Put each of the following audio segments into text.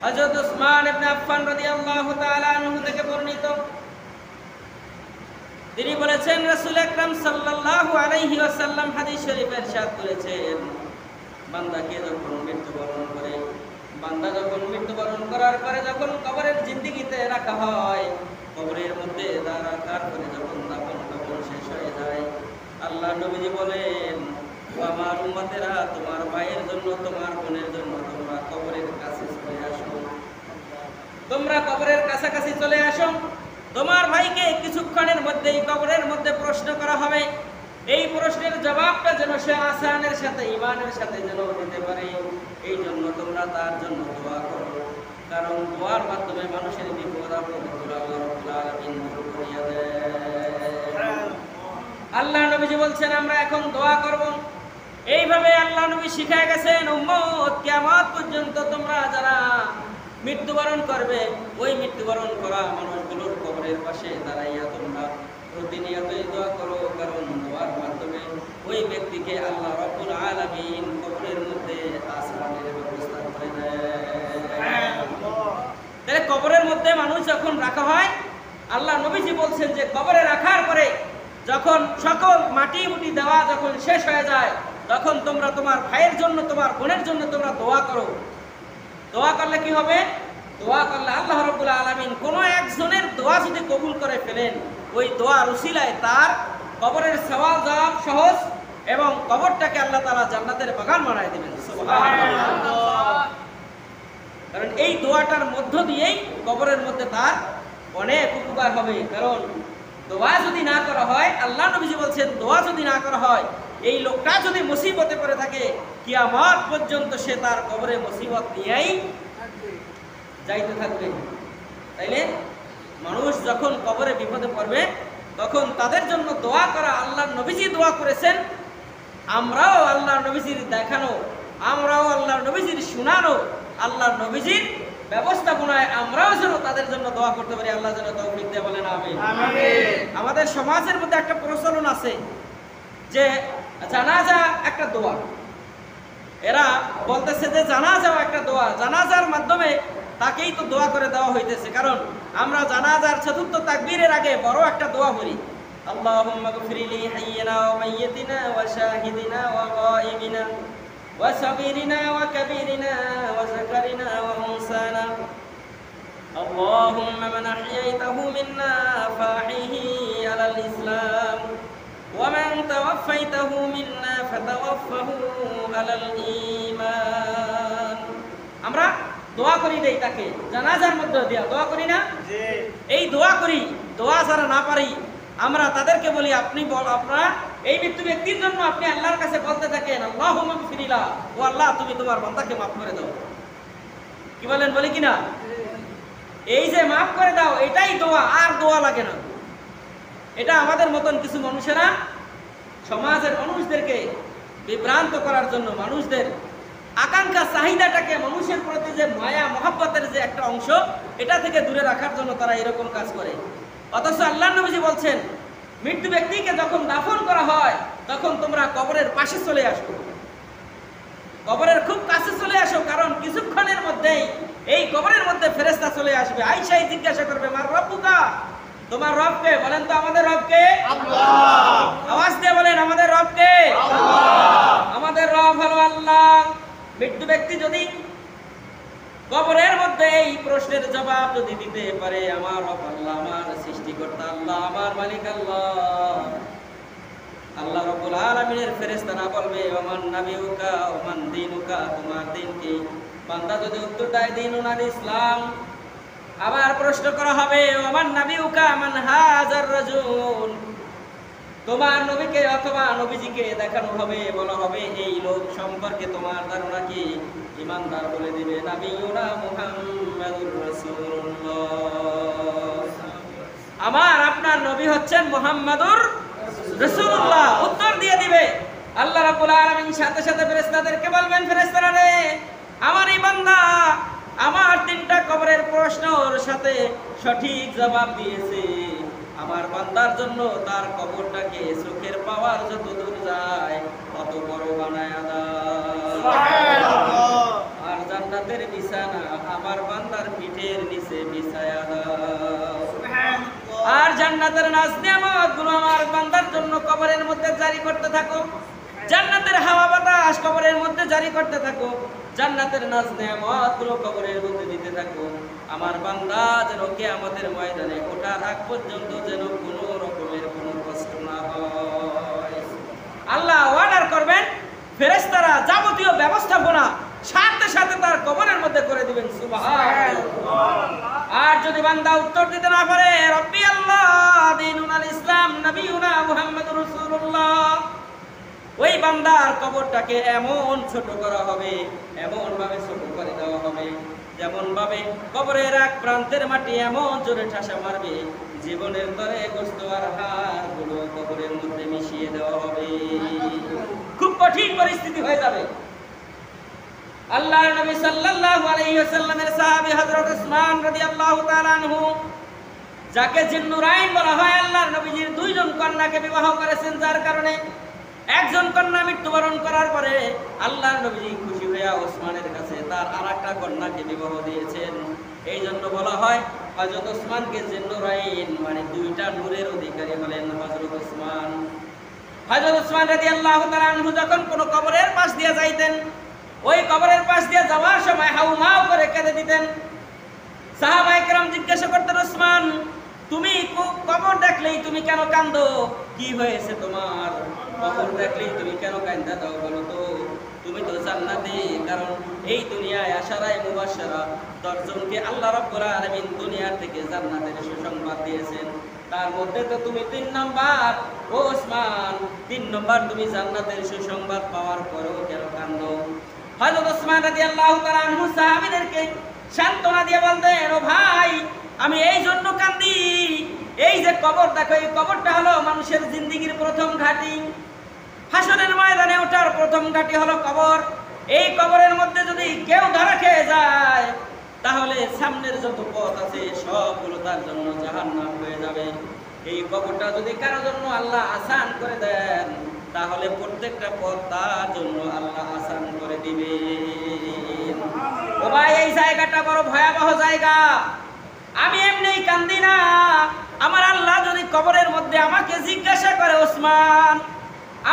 হযরত উসমান ইবনে আফফান রাদিয়াল্লাহু তাআলা আনহু থেকে বর্ণিত, তিনি বলেছেন রাসূল আকরাম সাল্লাল্লাহু আলাইহি ওয়াসাল্লাম হাদিস শরীফে ইরশাদ করেছেন, বান্দাকে যখন মৃত্যুবরণ করে, বান্দা যখন মৃত্যুবরণ করার পরে যখন কবরের জিন্দেগিতে রাখা হয়, কবরের মধ্যে রাখার পরে যখন দাফন কাফন শেষ হয়ে যায়, আল্লাহ নবীজি বলেন, আমার উম্মতেরা, তোমার ভাইয়ের জন্য, তোমার বোনের জন্য তোমরা কবরের কাছে চলে আসো, তোমরা কবরের কাছাকাছি চলে আসো। তোমার ভাইকে কিছুক্ষণের মধ্যেই কবরের মধ্যে প্রশ্ন করা হবে। এই প্রশ্নের জবাবটা যেন সে আসানের সাথে, ঈমানের সাথে যেন দিতে পারে, এই জন্য তোমরা তার জন্য দোয়া করো, কারণ দোয়ার মাধ্যমে মানুষের বিপদ আপদ আল্লাহ রাব্বুল আলামিন দূর করিয়ে দেন। আল্লাহ নবীজি বলছেন আমরা এখন দোয়া করব। এইভাবে আল্লাহ নবী শিখায় গেছেন, উম্মত কিয়ামত পর্যন্ত তোমরা যারা মৃত্যুবরণ করবে, ওই মৃত্যুবরণ করা মানুষগুলোর কবরের পাশে দাঁড়াইয়া তোমরা প্রতিনিয়তই দোয়া করো, কারণ দোয়ার মাধ্যমে ওই ব্যক্তিকে আল্লাহ রাব্বুল আলামিন কবরের মধ্যে আশ্রয়ের ব্যবস্থা করে দেন। তাহলে কবরের মধ্যে মানুষ যখন রাখা হয়, আল্লাহ নবীজি বলছেন যে কবরে রাখার পরে যখন সকল মাটি মুটি দেওয়া যখন শেষ হয়ে যায়, তখন তোমরা তোমার ভাইয়ের জন্য, তোমার বোনের জন্য তোমরা দোয়া করো। দোয়া করলে কি হবে? দোয়া করলে আল্লাহ রাব্বুল আলামিন কোনো একজনের দোয়া যদি কবুল করে ফেলেন, ওই দোয়ার উসিলায় তার কবরের সওয়াল জবাব সহজ এবং কবরটাকে আল্লাহ তাআলা জান্নাতের বাগান বানায় দিবেন। সুবহানাল্লাহ। কারণ এই দোয়াটার মধ্য দিয়েই কবরের মধ্যে তার অনেক উপকার হবে। কারণ দোয়া যদি না করা হয়, আল্লাহ নবীজি বলছেন, দোয়া যদি না করা হয়, এই লোকটা যদি মুসিবতে পড়ে থাকে, কিয়ামত পর্যন্ত সে তার কবরে মুসিবত নিয়েই যাইতে থাকবে। তাইলে মানুষ যখন কবরে বিপদে পড়বে, তখন তাদের জন্য দোয়া করা, আল্লাহ নবীজি দোয়া করেছেন, আমরাও আল্লাহ নবীজির দেখানো, আমরাও আল্লাহ নবীজির শোনানো, আল্লাহ নবীজির ব্যবস্থাপনায় আমরাও যেন তাদের জন্য দোয়া করতে পারি। আল্লাহ যেন তৌফিক দেয়, বলেন আমিন। আমাদের সমাজের মধ্যে একটা প্রচলন আছে যে জানাজা একটা দোয়া, এরা বলতেছে যে জানাজাও একটা দোয়া, জানাজার মাধ্যমে তাকেই তো দোয়া করে দেওয়া হইতেছে। কারণ আমরা জানাজার চতুর্থ তাকবীরের আগে বড় একটা দোয়া করি, আল্লাহুম্মা গফির লি হাইয়িনা ওয়া মাইয়িতিনা ওয়া শাহিদিনা ওয়া গায়িবিনা ওয়া সাগীরিনা ওয়া কাবীরিনা ওয়া যাকারিনা ওয়া উনসানা আল্লাহুম্মা মান আহইয়াইতাহু মিন্না ফাহিহি আলাল ইসলাম ওয়া মান তাওয়াফাইতাহু মিন্না ফাতাওয়াফাহু আলাল ঈমান। আমরা দোয়া করি দেই, তাকে জানাজার মধ্যে দিয়া দোয়া করি না? এই দোয়া করি। দোয়া যারা না পারি, আমরা তাদেরকে বলি, আপনি আপনারা এই মৃত্যু ব্যক্তির জন্য আপনি আল্লাহর কাছে বলতে থাকেন, আল্লাহুম্মা গফিরিলা, ও আল্লাহ তুমি তোমার বান্দাকে মাফ করে দাও। কি বলেন, বলি কিনা? এই যে মাফ করে দাও, এটাই দোয়া, আর দোয়া লাগে না। এটা আমাদের মতন কিছু মানুষেরা সমাজের মানুষদেরকে বিভ্রান্ত করার জন্য, মানুষদের আকাঙ্ক্ষা চাহিদাটাকে, মানুষের প্রতি যে মায়া মহব্বতের যে একটা অংশ, এটা থেকে দূরে রাখার জন্য তারা এরকম কাজ করে। অথচ আল্লাহ নবীজি বলছেন, মৃত্যু ব্যক্তিকে যখন দাফন করা হয়, তখন তোমরা কবরের পাশে চলে আসো, কবরের খুব কাছে চলে আসো, কারণ কিছুক্ষণের মধ্যেই এই কবরের মধ্যে ফেরেশতা চলে আসবে। আয়েশাই জিজ্ঞাসা করবে, মার রব্বুকা, তোমার রবকে? বলেন তো আমাদের রবকে? আল্লাহ। আওয়াজ দিয়ে বলেন, আমাদের রবকে? আল্লাহ। আমাদের রব হলো আল্লাহ। মৃত্যু ব্যক্তি যদি কবরের মধ্যে এই প্রশ্নের জবাব যদি দিতে পারে, আমার রব আল্লাহ, আমার সৃষ্টিকর্তা আল্লাহ, আমার মালিক আল্লাহ, আল্লাহ রাব্বুল আলামিনের ফেরেশতারা বলবে, ওমান নাবিউকা ওমান দীনুকা, তোমার দিন কি? বান্দা যদি উত্তর দেয় দীনুনাল ইসলাম, আবার প্রশ্ন করা হবে, ওমান নাবিউকা মান হাজার রাজুল, তোমার নবীকে অথবা নবীজিকে দেখানো হবে, বলা হবে এই লোক সম্পর্কে তোমার ধারণা কি? ঈমানদার বলে দিবে, নাবিয়ুনা মুহাম্মাদুর রাসূলুল্লাহ, আমার আপনার নবী হচ্ছেন মুহাম্মাদুর রাসূলুল্লাহ। উত্তর দিয়ে দিবে। আল্লাহ রাব্বুল আলামিন সাথে সাথে ফেরেশতাদেরকে বলবেন, ফেরেশতারা রে, আমার এই বান্দা আমার তিনটা কবরের প্রশ্নের সাথে সঠিক জবাব দিয়েছে, আমার বান্দার জন্য তার কবরটাকে চোখের পাওয়ার যত দূর যায় তত বড় বানায়া দাও। সুবহানাল্লাহ। আর জান্নাতের বিছানা আমার বান্দার পিঠের নিচে বিছায়া দাও। আর জান্নাতের নাজ নিয়ামতগুলো আমার বান্দার জন্য কবরের মধ্যে জারি করতে থাকো। জান্নাতের হাওয়া বাতাস কবরের মধ্যে জারি করতে থাকো। জান্নাতের নাজ নিয়ামতগুলো কবরের মধ্যে দিতে থাকো। আমার বান্দা যেন কিয়ামতের ময়দানে ওঠার আগ পর্যন্ত যেন কোনো রকমের কোনো কষ্ট না হয়। আল্লাহ অর্ডার করবেন, ফেরেশতারা যাবতীয় ব্যবস্থাপনা সাথে সাথে তার কবরের মধ্যে করে দিবেন। সুবহানাল্লাহ। আর যদি বান্দা উত্তর দিতে না পারে, রব্বি আল্লাহ দীনুল ইসলাম নবিয়ুনা মুহাম্মদুর রাসূলুল্লাহ, ওই বান্দার কবরটাকে এমন ছোট করা হবে, এমন ভাবে ছোট করে দেওয়া হবে, যেমন ভাবে কবরের এক প্রান্তের মাটি এমন জোরে ঠাসা মারবে, জীবনের তরে গোশত আর হাড়গুলো কবরের মধ্যে মিশিয়ে দেওয়া হবে। খুব কঠিন পরিস্থিতি হয়ে যাবে। আল্লাহর নবী সাল্লাল্লাহু আলাইহি ওয়াসাল্লামের সাহাবী হযরত উসমান রাদিয়াল্লাহু তাআলা আনহু, যাকে জিন্নুরাইন বলা হয়, আল্লাহর নবীজির দুইজন কন্যাকে বিবাহ করেছেন, যার কারণে একজন কন্যা মৃত্যুবরণ করার পরে আল্লাহর নবীজি খুশি হয়ে ওসমানের কাছে তার আরেকটা কন্যাকে বিবাহ দিয়েছেন। এই জন্য বলা হয় হযরত ওসমানকে জিন্নুরাইন, মানে দুইটা নূরের অধিকারী হলেন হযরত ওসমান। হযরত ওসমান রাদিয়াল্লাহু তাআলা আনহু যখন কোনো কবরের পাশ দিয়ে যাইতেন, ওই কবরের পাশ দিয়ে যাওয়ার সময় হাউমাউ করে কেঁদে দিতেন। সাহাবায়ে কেরাম জিজ্ঞাসা করতেন, ওসমান তুমি কবর দেখলেই তুমি কেন কাঁদো? কি হয়েছে তোমার? কবর দেখলেই তুমি কেন কাঁদা দাও বলো তো? তুমি তো জান্নাতি। কারণ এই দুনিয়ায় আশারায়ে মুবাশশারা 10 জনকে আল্লাহ রাব্বুল আলামিন দুনিয়া থেকে জান্নাতের সুসংবাদ দিয়েছেন, তার মধ্যে তো তুমি 3 নাম্বার। ও ওসমান, 3 নাম্বার তুমি জান্নাতের সুসংবাদ পাওয়ার পরেও কেন কাঁদো? হযরত ওসমান রাদিয়াল্লাহু তাআলা আনহু সাহাবীদেরকে সান্ত্বনা দিয়ে বলতেন, ও ভাই, আমি এই জন্য কাঁদি, এই যে কবর দেখো, এই কবরটা হলো মানুষের জিন্দেগির প্রথম ঘাঁটি। হাসরের ময়দানে ওঠার প্রথম ঘাঁটি হলো কবর। এই কবরের মধ্যে যদি কেউ ধরা খেয়ে যায়, তাহলে সামনের যত পথ আছে সবগুলো তার জন্য জাহান্নাম হয়ে যাবে। এই কবরটা যদি কারোর জন্য আল্লাহ আসান করে দেন, তাহলে প্রত্যেকটা পথ তার জন্য আল্লাহ আসান করে দিবেন। ও ভাই, এই জায়গাটা বড় ভয়াবহ জায়গা। আমি এমনিই কান্দি না। আমার আল্লাহ যদি কবরের মধ্যে আমাকে জিজ্ঞাসা করে, ওসমান,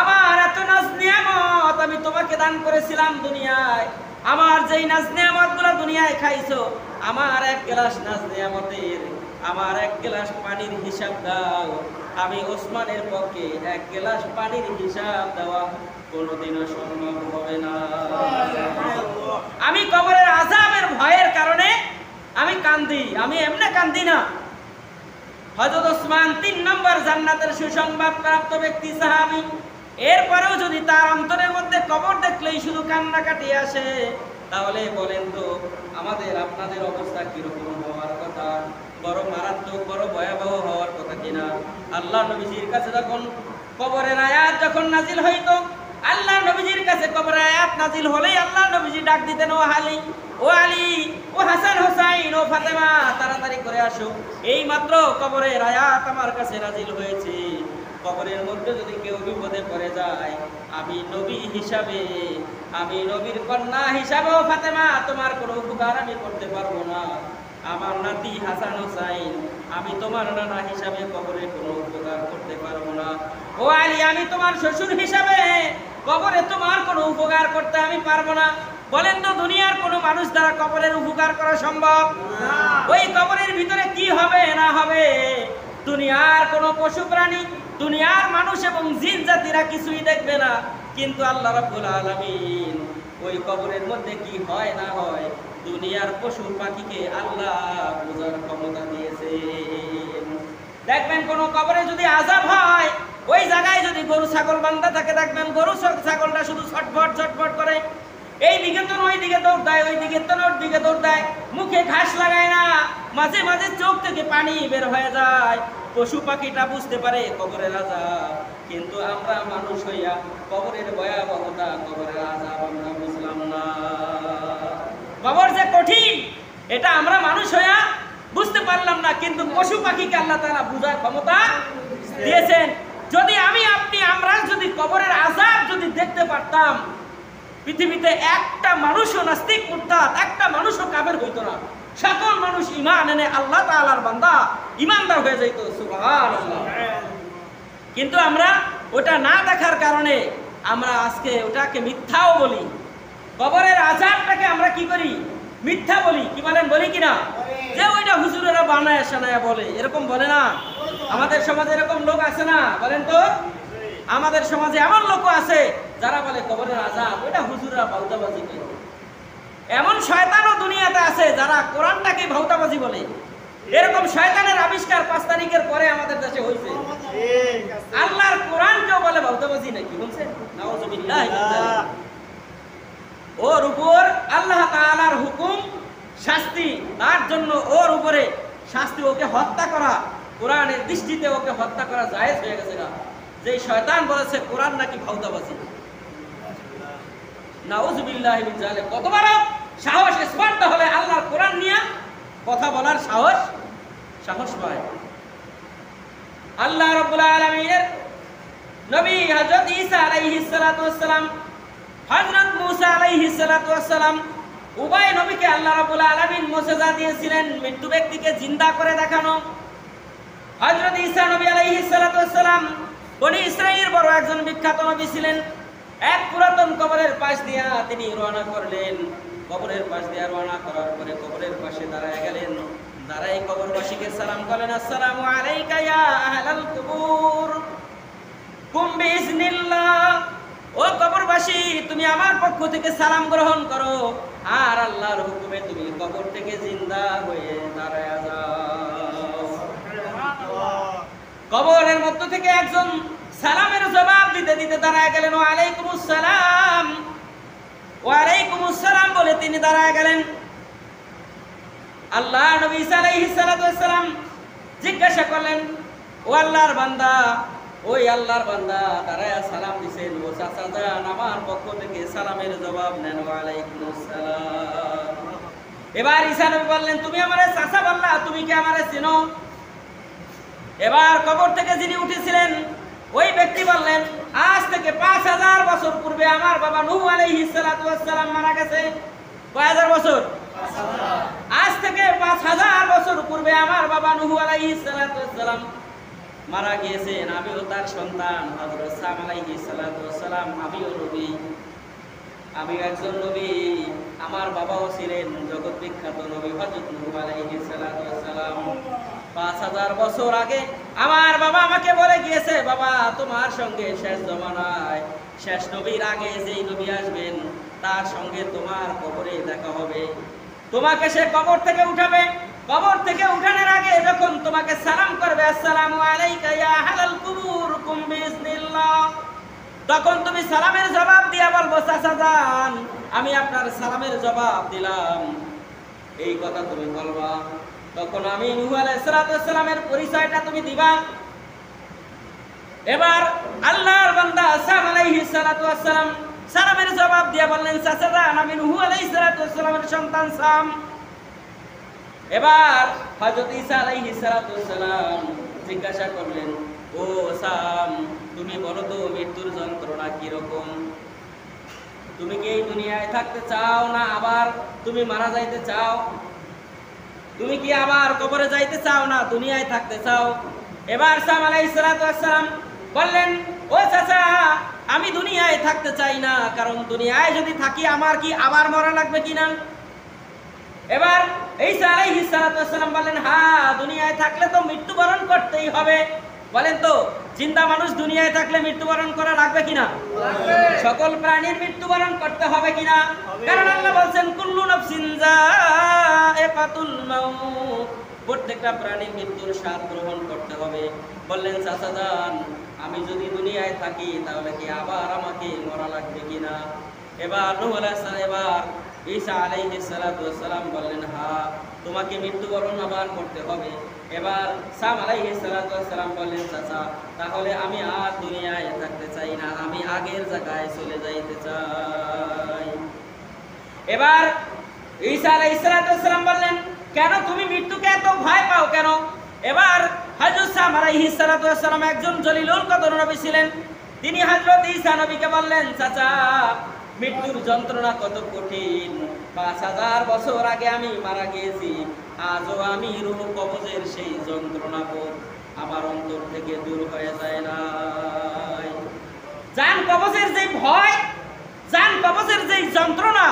আমার এত নাজ নিয়ামত আমি তোমাকে দান করেছিলাম দুনিয়ায়, আমার যেই নাজ নিয়ামতগুলো দুনিয়ায় খাইছো, আমার 1 গ্লাস নাজ নিয়ামতের আমার 1 গ্লাস পানির হিসাব দাও। আমি ওসমানের পক্ষে 1 গ্লাস পানির হিসাব দেওয়া কোনোদিনও সম্ভব হবে না। আমি কবরের আযাবের ভয়ের কারণে আমি কান্দি, আমি এমনি কান্দি না। হযরত ওসমান 3 নম্বর জান্নাতের সুসংবাদ প্রাপ্ত ব্যক্তি, সাহাবী। এরপরেও যদি তার অন্তরের মধ্যে কবর দেখলেই শুধু কান্নাকাটি আসে, তাহলে বলেন তো আমাদের আপনাদের অবস্থা কিরকম হওয়ার কথা? বড় মারাত্মক, বড় ভয়াবহ হওয়ার কথা কিনা? আল্লাহ নবীজির কাছে যখন কবরের আয়াত যখন নাজিল হইতো, আল্লাহ নবীজির কাছে কবরের আয়াত নাজিল হলেই আল্লাহ নবীজি ডাক দিতেন, ও আলী, ও আলী, ও হাসান হোসাইন, ও ফাতেমা, তাড়াতাড়ি করে আসো, এই মাত্র কবরের আয়াত আমার কাছে নাজিল হয়েছে। কবরের মধ্যে যদি কেউ বিপদে পড়ে যায়, আমি নবী হিসাবে, আমি নবীর কন্যা হিসাবে, ও ফাতেমা, তোমার কোনো উপকার আমি করতে পারবো না। আমার নাতি হাসান হোসাইন, আমি তোমার নানা হিসাবে কবরে কোনো উপকার করতে পারবো না। ও আলী, আমি তোমার শ্বশুর হিসাবে কবরে তোমার কোনো উপকার করতে আমি পারবো না। বলেন তো দুনিয়ার কোনো মানুষ দ্বারা কবরের উপকার করা সম্ভব? ওই কবরের ভিতরে কি হবে না হবে, দুনিয়ার কোনো পশু প্রাণী, দুনিয়ার মানুষ এবং জিন জাতিরা কিছুই দেখবে না। কিন্তু আল্লাহ রাব্বুল আলামিন ওই কবরের মধ্যে কি হয় না হয়, দুনিয়ার পশু পাখিকে আল্লাহ বোঝার ক্ষমতা দিয়েছেন। দেখবেন কোন কবরে যদি আযাব হয়, ওই জায়গায় যদি গরু ছাগল বান্ধা থাকে, দেখবেন গরু ছাগলটা শুধু ছটফট ছটফট করে, এই দিকে তো ওই দিকে দৌড় দেয়, ওই দিকে তো ওর দিকে দৌড় দেয়, মুখে ঘাস লাগায় না, মাঝে মাঝে চোখ থেকে পানি বের হয়ে যায়। পশু পাখিটা বুঝতে পারে কবরের আযাব, কিন্তু আমরা মানুষ হইয়া কবরের ভয়াবহতা, কবরের আযাব আমরা বুঝলাম না। কবর যে কঠিন এটা আমরা মানুষ হইয়া বুঝতে পারলাম না, কিন্তু পশু পাখিকে আল্লাহ তাআলা বুঝার ক্ষমতা দিয়েছেন। যদি আমি আপনি আমরা যদি কবরের আযাব যদি দেখতে পারতাম, পৃথিবীতে একটা মানুষও নাস্তিক মুরতাদ, একটা মানুষও কাফের হইতো না। সকল মানুষ ঈমান এনে আল্লাহ তাআলার বান্দা, ঈমানদার হয়ে যাইত। সুবহানাল্লাহ। কিন্তু আমরা ওটা না দেখার কারণে আমরা আজকে ওটাকে মিথ্যাও বলি। কবরের আযাবটাকে আমরা কি করি? মিথ্যা বলি। কি বলেন? বলি কিনা? যে ওইটা হুজুরেরা বানায় শোনায় বলে, এরকম বলে না? আমাদের সমাজে এরকম লোক আছে না? বলেন তো। আমাদের সমাজে এমন লোকও আছে যারা বলে কবরের আযাব ওইটা হুজুররা ভাউতাবাজি করে। এমন শয়তানও দুনিয়াতে আছে যারা কোরআনটাকে ভাউতাবাজি বলে। এরকম শয়তানের আবিষ্কার ৫ তারিখের পরে আমাদের দেশে হয়েছে। আল্লাহর কোরআনকেও বলে ভাউতাবাজি নাকি বলছে? নাউযুবিল্লাহ। ওর উপর আল্লাহ তাআলার হুকুম, শাস্তি, তার জন্য ওর উপরে শাস্তি, ওকে হত্যা করা, কোরআনের দৃষ্টিতে ওকে হত্যা করা জায়েজ হয়ে গেছে না। যে শয়তান বলেছে কোরআন নাকি ভাউতাবাজি। নাউযুবিল্লাহি মিন যালিক। কত বড় সাহস! স্পর্ধা হলে আল্লাহর কোরআন নিয়ে কথা বলার সাহস পায়। আল্লাহ রাব্বুল আলামিনের নবী হযরত ঈসা আলাইহিস সালাতু ওয়াস সালাম, হযরত মূসা আলাইহিস সালাতু ওয়াস সালাম, উভয় নবীকে আল্লাহ রাব্বুল আলামিন মুজিজা দিয়েছিলেন, মৃত্যু ব্যক্তিকে জিন্দা করে দেখানো। হযরত ঈসা নবী আলাইহিস সালাতু ওয়াস সালাম বনি ইসরাঈলের বড় একজন বিখ্যাত নবী ছিলেন। এক পুরাতন কবরের পাশ দিয়া তিনি রওনা করলেন। কবরের পাশ দিয়া রওনা করার পরে কবরের পাশে দাঁড়ায় গেলেন। দাঁড়ায় কবরবাসীকে সালাম করলেন, আসসালামু আলাইকা ইয়া আহলাল কুবুর কুম বিইজনিল্লাহ। ও কবরবাসী, তুমি আমার পক্ষ থেকে সালাম গ্রহণ করো, আর আল্লাহর হুকুমে তুমি কবর থেকে জিন্দা হয়ে দাঁড়ায় যাও। কবরের মধ্য থেকে একজন সালামের জবাব দিতে দিতে দাঁড়ায় গেলেন। ওয়ালাইকুমুস সালাম, ওয়ালাইকুমুস সালাম বলে তিনি দাঁড়ায় গেলেন। আল্লাহ নবী ঈসা আলাইহিস সালাতু ওয়াস সালাম জিজ্ঞাসা করলেন, ও আল্লাহর বান্দা, ওই আল্লাহর বান্দা দাঁড়ায় সালাম দিছেন, ও চাচা যান আমার পক্ষ থেকে সালামের জবাব নেন। ওয়ালাইকুমুস সালাম। এবার ঈসা নবী বললেন, তুমি আমারে চাচা বললা, তুমি কি আমারে চেনো? এবার কবর থেকে যিনি উঠেছিলেন ওই ব্যক্তি বললেন, আজ থেকে ৫,০০০ বছর পূর্বে আমার বাবা নূহ আলাইহিস সালাতু ওয়াস সালাম মারা গেছে। কয় হাজার বছর? আজ থেকে ৫,০০০ বছর পূর্বে আমার বাবা নূহ আলাইহিস সালাতু ওয়াস সালাম মারা গিয়েছেন। আমিও তার সন্তান হযরত সাম আলাইহিস সালাতু ওয়াস সালাম, আমিও নবী, আমি একজন নবী। আমার বাবাও ছিলেন জগৎ বিখ্যাত নবী হযরত নূহ আলাইহিস সালাতু ওয়াস সালাম। ৫,০০০ বছর আগে আমার বাবা আমাকে বলে গিয়েছে, বাবা তোমার সঙ্গে শেষ জমানায় শেষ নবীর আগে যেই নবী আসবেন তার সঙ্গে তোমার কবরে দেখা হবে, তোমাকে সে কবর থেকে উঠাবে। কবর থেকে উঠানোর আগে যখন তোমাকে সালাম করবে, আসসালামু আলাইকা ইয়া আহলাল কুবুর কুম বিইজনিল্লাহ, তখন তুমি সালামের জবাব দিয়া বলবো, চাচা যান আমি আপনার সালামের জবাব দিলাম, এই কথা তুমি বলবা। তখন আমি নূহ আলাইহিস সালামের পরিচয়টা তুমি দিবা। এবার আল্লাহর বান্দা সাম আলাইহিস সালাম সালামের জবাব দিয়ে বললেন, চাচা যান আমি নূহ আলাইহিস সালামের সন্তান সাম। এবার হযরত ঈসা আলাইহিস সালাম জিজ্ঞাসা করলেন, ও সাম তুমি বলো তো মৃত্যুর যন্ত্রণা কি রকম? তুমি কি এই দুনিয়ায় থাকতে চাও না আবার তুমি মারা যাইতে চাও? তুমি কি আবার কবরে যাইতে চাও না দুনিয়ায় থাকতে চাও? এবার সাম আলাইহিস সালাম বললেন, ও চাচা আমি দুনিয়ায় থাকতে চাই না, কারণ দুনিয়ায় যদি থাকি আমার কি আবার মরা লাগবে কিনা? এবার ঈসা আলাইহিস সালাম বললেন, হ্যাঁ দুনিয়ায় থাকলে তো মৃত্যুবরণ করতেই হবে। বলেন তো জিন্দা মানুষ দুনিয়ায় থাকলে মৃত্যুবরণ করা লাগবে কিনা? সকল প্রাণীর মৃত্যুবরণ করতে হবে কিনা? কারণ আল্লাহ বলেন, কুল্লু নাফসিন যায়িকাতুল মাউত, প্রত্যেকটা প্রাণীর মৃত্যুর স্বাদ গ্রহণ করতে হবে। বললেন, চাচা যান আমি যদি দুনিয়ায় থাকি তাহলে কি আবার আমাকে মরা লাগবে কিনা? এবার নূহ আলাইহিস সালাম এবার ঈসা আলাইহিস সালাম বললেন, হ্যাঁ তোমাকে মৃত্যুবরণ আবার করতে হবে। এবার সাম আলাইহিস সালাম বললেন, চাচা তাহলে আমি আর দুনিয়ায় থাকতে চাই না, আমি আগের জায়গায় চলে যাইতে চাই। এবার ঈসা আলাইহিস সালাম বললেন, কেন তুমি মৃত্যুকে এত ভয় পাও কেন? এবার হযরত সাম আলাইহিস সালাম একজন জলিলুল কদর নবী ছিলেন। তিনি হযরত ঈসা নবীকে বললেন, চাচা মৃত্যুর যন্ত্রণা কত কঠিন। 5000 বছর আগে আমি মারা গিয়েছি, আজও আমি রূহ কবজের সেই যন্ত্রণা বোধ আমার অন্তর থেকে দূর হয়ে যায় না। জান কবজের যে ভয়, জান কবজের যে যন্ত্রণা,